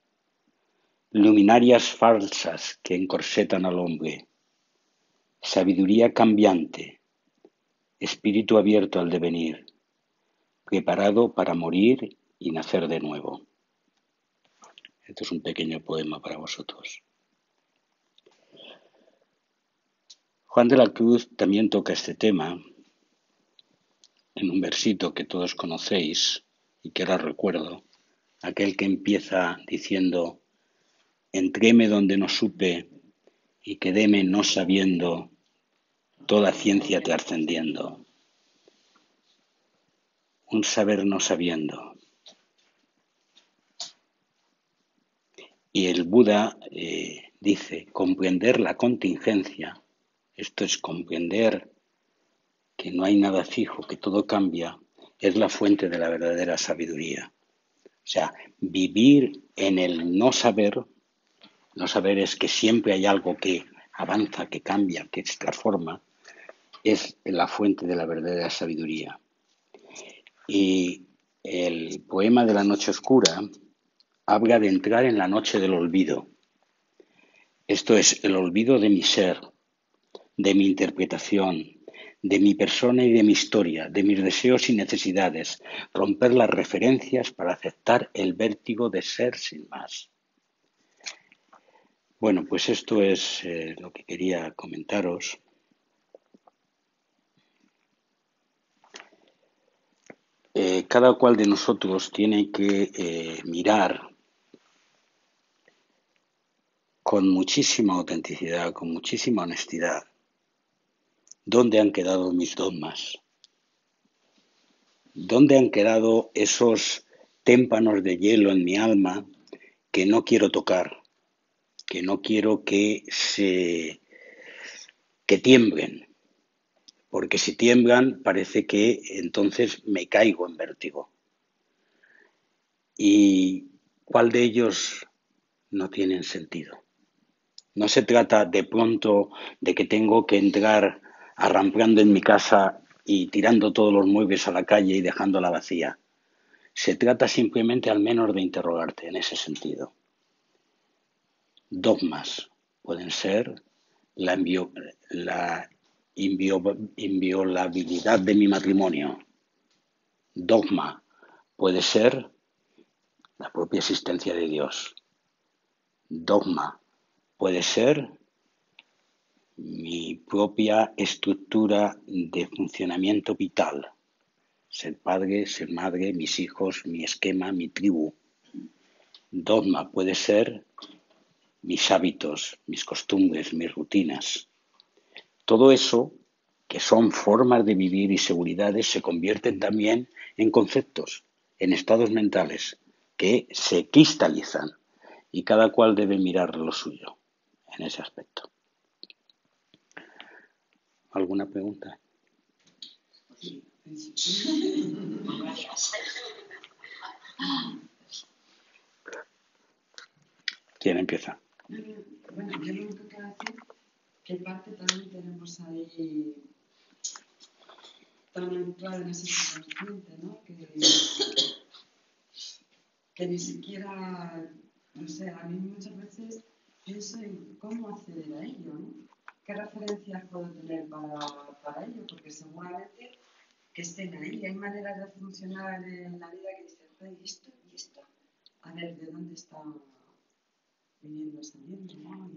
luminarias falsas que encorsetan al hombre, sabiduría cambiante, espíritu abierto al devenir, preparado para morir y nacer de nuevo. Esto es un pequeño poema para vosotros. Juan de la Cruz también toca este tema en un versito que todos conocéis y que ahora recuerdo, aquel que empieza diciendo: entréme donde no supe y quedéme no sabiendo, toda ciencia trascendiendo. Un saber no sabiendo. Y el Buda dice, comprender la contingencia, esto es comprender que no hay nada fijo, que todo cambia, es la fuente de la verdadera sabiduría. O sea, vivir en el no saber es que siempre hay algo que avanza, que cambia, que se transforma, es la fuente de la verdadera sabiduría. Y el poema de la noche oscura habla de entrar en la noche del olvido. Esto es el olvido de mi ser, de mi interpretación, de mi persona y de mi historia, de mis deseos y necesidades, romper las referencias para aceptar el vértigo de ser sin más. Bueno, pues esto es lo que quería comentaros. Cada cual de nosotros tiene que mirar con muchísima autenticidad, con muchísima honestidad, dónde han quedado mis dogmas, dónde han quedado esos témpanos de hielo en mi alma que no quiero tocar, que no quiero que tiemblen, porque si tiemblan parece que entonces me caigo en vértigo. ¿Y cuál de ellos no tienen sentido? No se trata de pronto de que tengo que entrar arramplando en mi casa y tirando todos los muebles a la calle y dejándola vacía. Se trata simplemente al menos de interrogarte en ese sentido. Dogmas pueden ser la inviolabilidad de mi matrimonio. Dogma puede ser la propia existencia de Dios. Dogma puede ser mi propia estructura de funcionamiento vital. Ser padre, ser madre, mis hijos, mi esquema, mi tribu. Dogma puede ser mis hábitos, mis costumbres, mis rutinas. Todo eso, que son formas de vivir y seguridades, se convierten también en conceptos, en estados mentales, que se cristalizan y cada cual debe mirar lo suyo en ese aspecto. ¿Alguna pregunta? ¿Quién empieza? Bueno, yo lo único que quiero decir que parte también tenemos ahí también claro en ese subconsciente, ¿no? Que ni siquiera, no sé, a mí muchas veces pienso en cómo acceder a ello, ¿no? ¿Qué referencias puedo tener para ello? Porque seguramente que estén ahí. Hay maneras de funcionar en la vida que dicen, joder, ¿y esto? ¿Y esto? A ver, ¿de dónde está viniendo, saliendo, ¿no?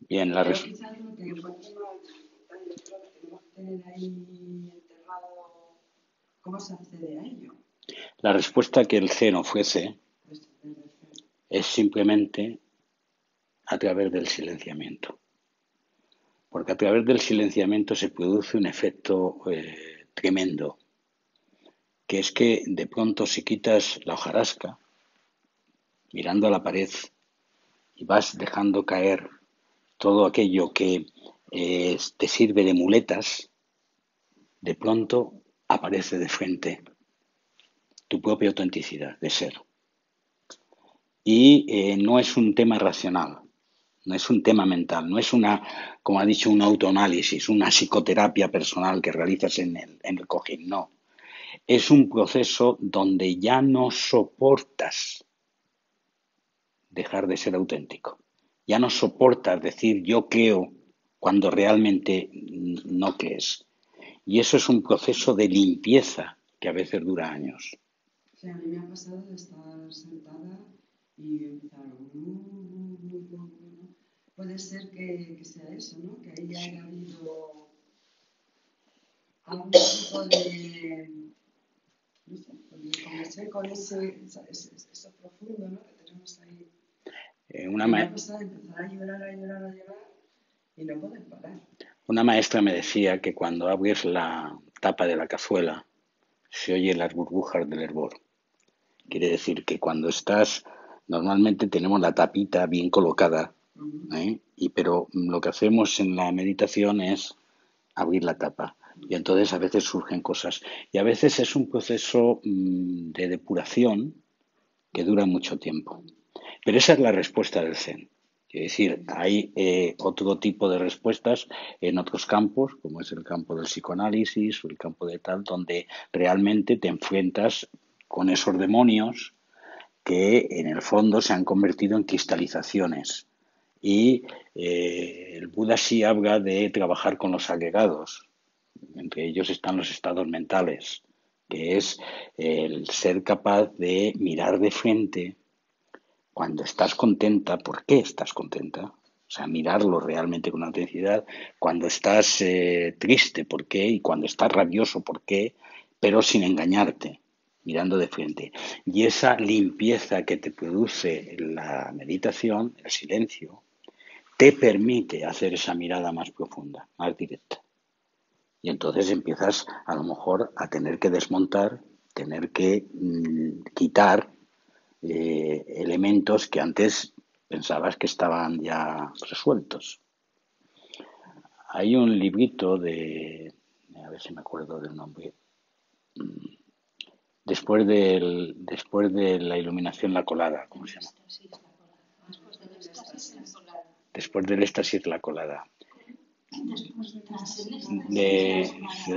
Bien, pero quizás lo que fue el tema de yo creo que tenemos que tener ahí enterrado cómo se accede a ello. La respuesta que el Zen ofrece es simplemente a través del silenciamiento. Porque a través del silenciamiento se produce un efecto tremendo, que es que de pronto si quitas la hojarasca, mirando a la pared, y vas dejando caer todo aquello que te sirve de muletas, de pronto aparece de frente tu propia autenticidad de ser. Y no es un tema racional, no es un tema mental, no es como ha dicho, un autoanálisis, una psicoterapia personal que realizas en el cojín, no. Es un proceso donde ya no soportas dejar de ser auténtico. Ya no soportas decir yo creo cuando realmente no crees. Y eso es un proceso de limpieza que a veces dura años. Sí, a mí me ha pasado de estar sentada y empezar. Puede ser que sea eso, ¿no? Que ahí haya habido algún tipo de, no sé, de conexión con eso profundo, ¿no? Que tenemos ahí. Me ha pasado de empezar a llorar y no poder parar. Una maestra me decía que cuando abres la tapa de la cazuela se oyen las burbujas del hervor. Quiere decir que cuando estás, normalmente tenemos la tapita bien colocada, pero lo que hacemos en la meditación es abrir la tapa. Y entonces a veces surgen cosas. Y a veces es un proceso de depuración que dura mucho tiempo. Pero esa es la respuesta del Zen. Es decir, hay otro tipo de respuestas en otros campos, como es el campo del psicoanálisis o el campo de tal, donde realmente te enfrentas con esos demonios que en el fondo se han convertido en cristalizaciones. Y el Buda sí habla de trabajar con los agregados. Entre ellos están los estados mentales, que es el ser capaz de mirar de frente cuando estás contenta, ¿por qué estás contenta? O sea, mirarlo realmente con autenticidad. Cuando estás triste, ¿por qué? Y cuando estás rabioso, ¿por qué? Pero sin engañarte, mirando de frente. Y esa limpieza que te produce la meditación, el silencio, te permite hacer esa mirada más profunda, más directa. Y entonces empiezas a lo mejor a tener que desmontar, tener que quitar elementos que antes pensabas que estaban ya resueltos. Hay un librito a ver si me acuerdo del nombre, después de la iluminación la colada, ¿cómo se llama? Después del éxtasis la colada.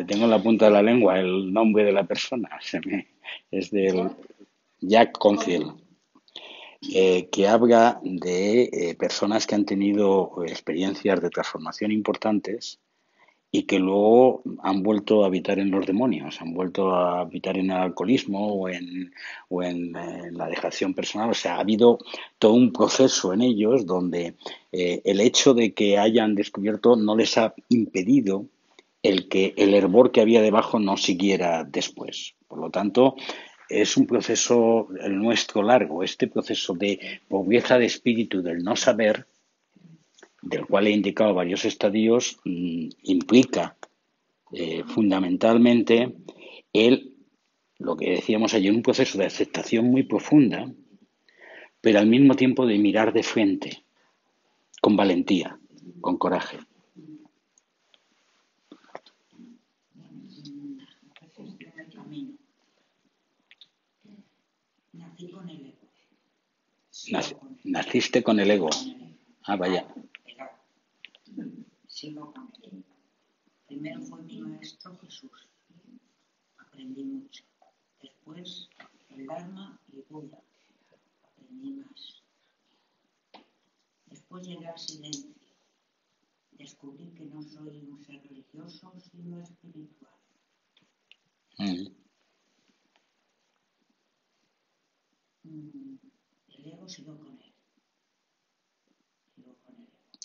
Tengo en la punta de la lengua el nombre de la persona, es del Jack Confield. Que habla de personas que han tenido experiencias de transformación importantes y que luego han vuelto a habitar en los demonios, han vuelto a habitar en el alcoholismo o en la dejación personal. O sea, ha habido todo un proceso en ellos donde el hecho de que hayan descubierto no les ha impedido el que el hervor que había debajo no siguiera después. Por lo tanto, es un proceso el nuestro largo, este proceso de pobreza de espíritu del no saber, del cual he indicado varios estadios, implica fundamentalmente lo que decíamos ayer, un proceso de aceptación muy profunda, pero al mismo tiempo de mirar de frente, con valentía, con coraje. Nací con el ego. Naciste con el ego. Ah, vaya. Sigo con él. Primero fue mi maestro Jesús. Aprendí mucho. Después el Dharma y Buda. Aprendí más. Después llegué al silencio. Descubrí que no soy un ser religioso, sino espiritual. El ego sigo con él.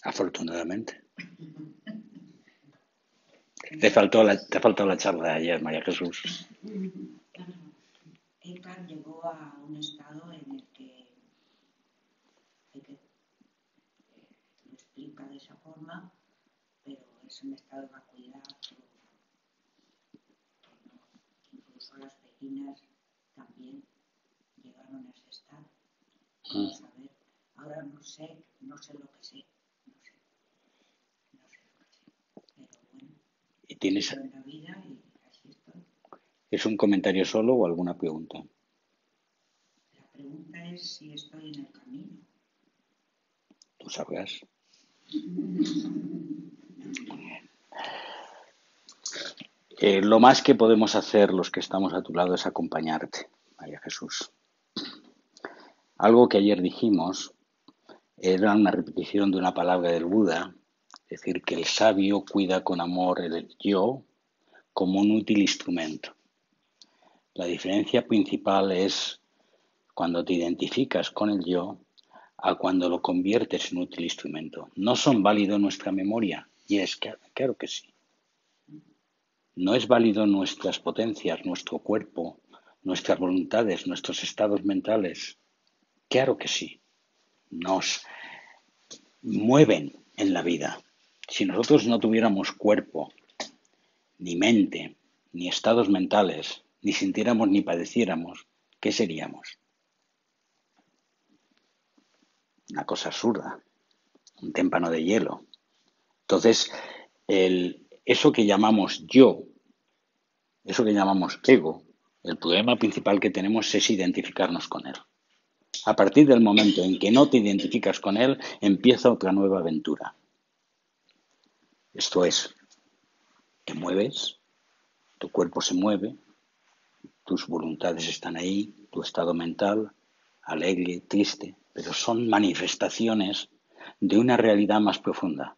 Afortunadamente. Te ha faltado la charla de ayer, María Jesús. Eckhart llegó a un estado en el que lo explica de esa forma, pero es un estado de vacuidad. Incluso las beguinas también llegaron a ese estado. Vamos a ver. Ahora no sé lo que sé. No sé lo que sé. Pero bueno, ¿Y tienes, en la vida y así estoy. ¿Es un comentario solo o alguna pregunta? La pregunta es si estoy en el camino. Tú sabrás. Lo más que podemos hacer los que estamos a tu lado es acompañarte, María Jesús. Algo que ayer dijimos era una repetición de una palabra del Buda, es decir, que el sabio cuida con amor el yo como un útil instrumento. La diferencia principal es cuando te identificas con el yo a cuando lo conviertes en útil instrumento. ¿No son válidos nuestra memoria? Y es claro que sí. ¿No es válido nuestras potencias, nuestro cuerpo, nuestras voluntades, nuestros estados mentales? Claro que sí. Nos mueven en la vida. Si nosotros no tuviéramos cuerpo, ni mente, ni estados mentales, ni sintiéramos ni padeciéramos, ¿qué seríamos? Una cosa absurda, un témpano de hielo. Entonces, el eso que llamamos yo, eso que llamamos ego, el problema principal que tenemos es identificarnos con él. A partir del momento en que no te identificas con él, empieza otra nueva aventura. Esto es, te mueves, tu cuerpo se mueve, tus voluntades están ahí, tu estado mental, alegre, triste, pero son manifestaciones de una realidad más profunda,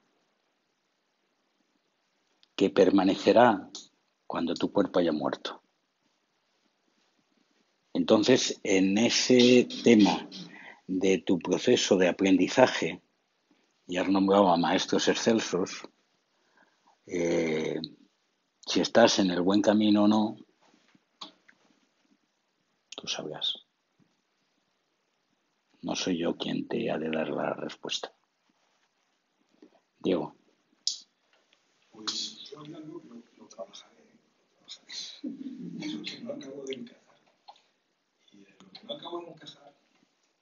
que permanecerá cuando tu cuerpo haya muerto. Entonces, en ese tema de tu proceso de aprendizaje, ya has nombrado a maestros excelsos, si estás en el buen camino o no, tú sabrás. No soy yo quien te ha de dar la respuesta. Diego. Pues yo hay algo que lo trabajaré. Lo que no acabo de encajar. Y lo que no acabo de encajar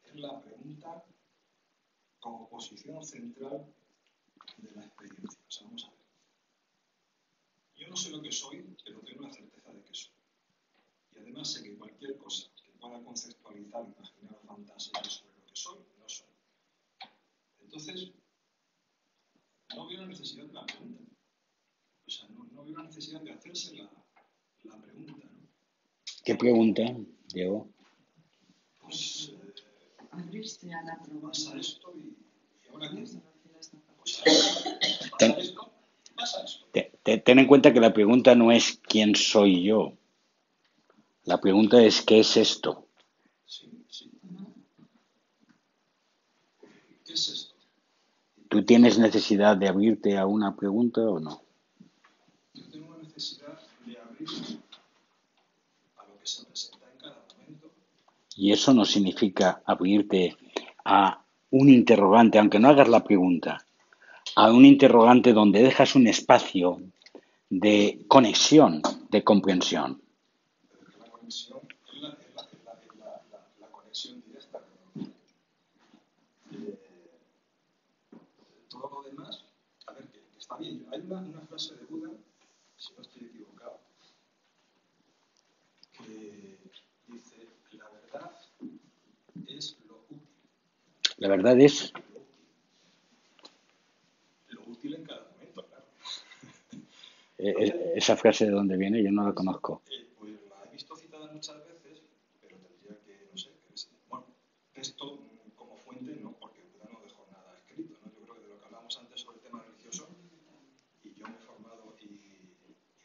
es la pregunta como posición central de la experiencia. O sea, vamos a ver. Yo no sé lo que soy, pero tengo la certeza de que soy. Y además sé que cualquier cosa que pueda conceptualizar, imaginar o fantasear sobre lo que soy, no soy. Entonces, no veo la necesidad de la pregunta. O sea, no veo la necesidad de hacerse la pregunta, ¿no? ¿Qué pregunta, Diego? Pues Abrirse a la pregunta. pasa esto y ahora qué. Se refiere a esta parte. Pues pasa esto, pasa esto. Ten en cuenta que la pregunta no es quién soy yo. La pregunta es ¿qué es esto? Sí. ¿Qué es esto? ¿Tú tienes necesidad de abrirte a una pregunta o no? Yo tengo una necesidad de abrirme a lo que se presenta en cada momento. Y eso no significa abrirte a un interrogante, aunque no hagas la pregunta, a un interrogante donde dejas un espacio de conexión, de comprensión. Pero que la conexión es la conexión directa. Todo lo demás, a ver, que está bien. Hay una frase de Buda, si no estoy equivocado, que dice, la verdad es lo útil. La verdad es, Lo útil en cada momento, claro. esa frase de dónde viene, yo no la conozco. Pues la he visto citada muchas veces, pero tendría que, no sé, bueno, texto como fuente no, porque Buda no dejó nada escrito, ¿no? Yo creo que de lo que hablamos antes sobre el tema religioso, y yo me he formado y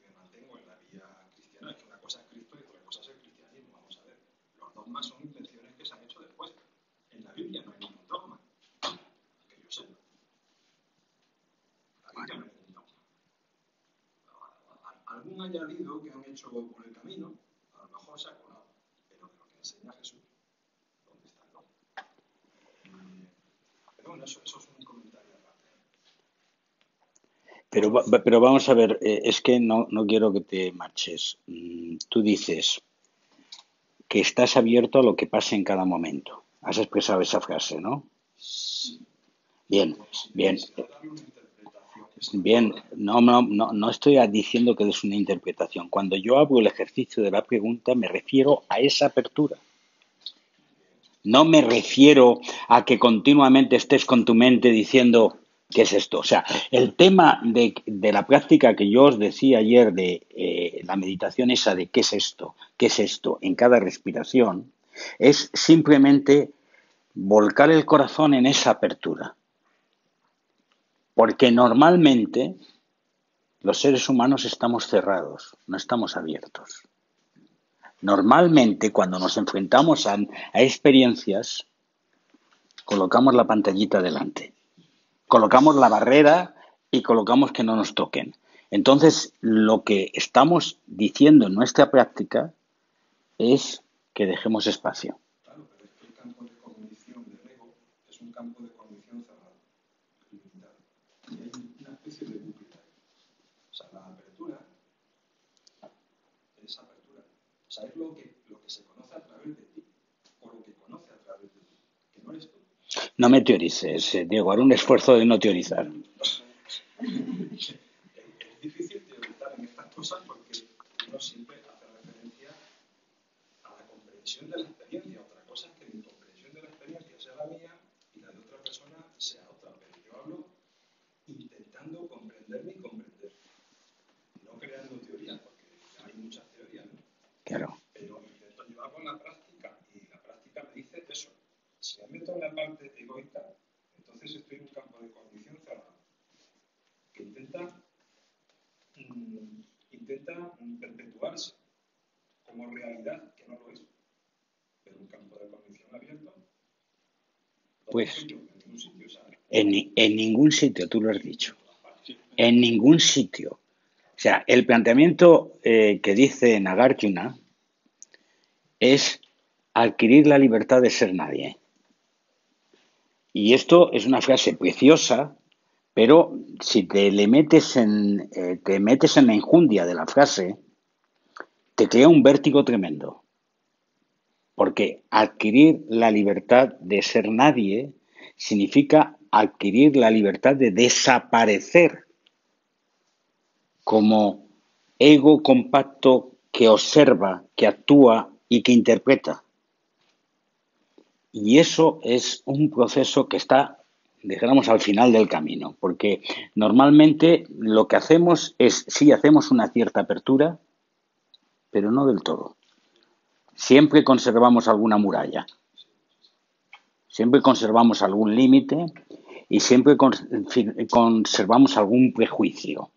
me mantengo en la vía cristiana, es que una cosa es Cristo y otra cosa es el cristianismo, vamos a ver. Los dogmas son invenciones que se han hecho después. En la Biblia no hay ningún dogma, que yo sepa. La Biblia no hay ningún dogma. Algún añadido que han hecho por el camino, a lo mejor se ha colado, pero de lo que enseña Jesús, ¿dónde está el dogma? Pero bueno, eso es un comentario aparte. Pero vamos a ver, es que no quiero que te marches. Tú dices que estás abierto a lo que pase en cada momento. Has expresado esa frase, ¿no? Sí. Bien. Darle una interpretación que sea Bien, no estoy diciendo que es una interpretación. Cuando yo hago el ejercicio de la pregunta, me refiero a esa apertura. No me refiero a que continuamente estés con tu mente diciendo, ¿qué es esto? O sea, el tema de la práctica que yo os decía ayer de la meditación esa de ¿qué es esto? En cada respiración, es simplemente volcar el corazón en esa apertura. Porque normalmente los seres humanos estamos cerrados, no estamos abiertos. Normalmente, cuando nos enfrentamos a experiencias, colocamos la pantallita delante, colocamos la barrera y colocamos que no nos toquen. Entonces, lo que estamos diciendo en nuestra práctica es que dejemos espacio. Claro, pero es que el campo de cognición del ego es un campo de cognición cerrado, limitado. Y hay una especie de bucle ahí. O sea, la apertura es apertura. O sea, es lo que se conoce a través de ti, o lo que conoce a través de ti, que no eres tú. No me teorices, Diego, haré un esfuerzo de no teorizar. Es difícil parte egoísta, entonces estoy en un campo de cognición cerrado, que intenta perpetuarse como realidad, que no lo es, pero un campo de cognición abierto. Pues En ningún sitio, ¿sabes? en ningún sitio, tú lo has dicho. En ningún sitio. O sea, el planteamiento que dice Nagarjuna es adquirir la libertad de ser nadie. Y esto es una frase preciosa, pero si te metes en la enjundia de la frase, te crea un vértigo tremendo. Porque adquirir la libertad de ser nadie significa adquirir la libertad de desaparecer como ego compacto que observa, que actúa y que interpreta. Y eso es un proceso que está, dijéramos, al final del camino, porque normalmente lo que hacemos es, sí, hacemos una cierta apertura, pero no del todo. Siempre conservamos alguna muralla, siempre conservamos algún límite y siempre conservamos algún prejuicio.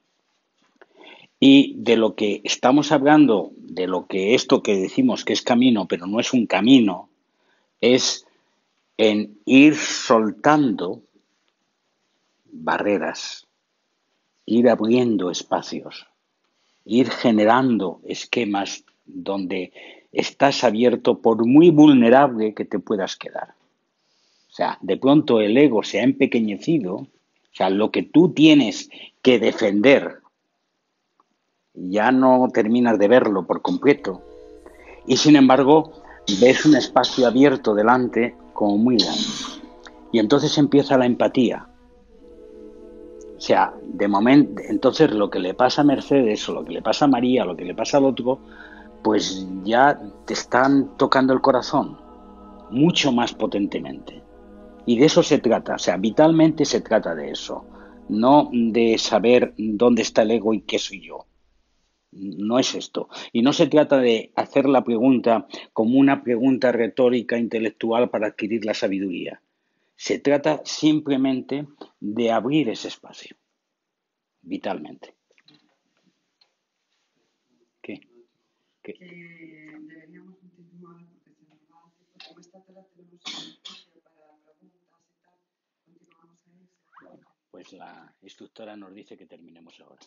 Y de lo que estamos hablando, de lo que esto que decimos que es camino, pero no es un camino, es en ir soltando barreras, ir abriendo espacios, ir generando esquemas donde estás abierto por muy vulnerable que te puedas quedar. O sea, de pronto el ego se ha empequeñecido, o sea, lo que tú tienes que defender ya no terminas de verlo por completo y sin embargo ves un espacio abierto delante como muy grande. Y entonces empieza la empatía. O sea, de momento, entonces lo que le pasa a Mercedes o lo que le pasa a María o lo que le pasa al otro, pues ya te están tocando el corazón mucho más potentemente. Y de eso se trata, o sea, vitalmente se trata de eso, no de saber dónde está el ego y qué soy yo. No es esto. Y no se trata de hacer la pregunta como una pregunta retórica intelectual para adquirir la sabiduría. Se trata simplemente de abrir ese espacio, vitalmente. ¿Qué? Que deberíamos continuar porque se nos va a hacer, porque como esta tarde tenemos un espacio para preguntas y tal, continuamos ahí. Bueno, pues la instructora nos dice que terminemos ahora.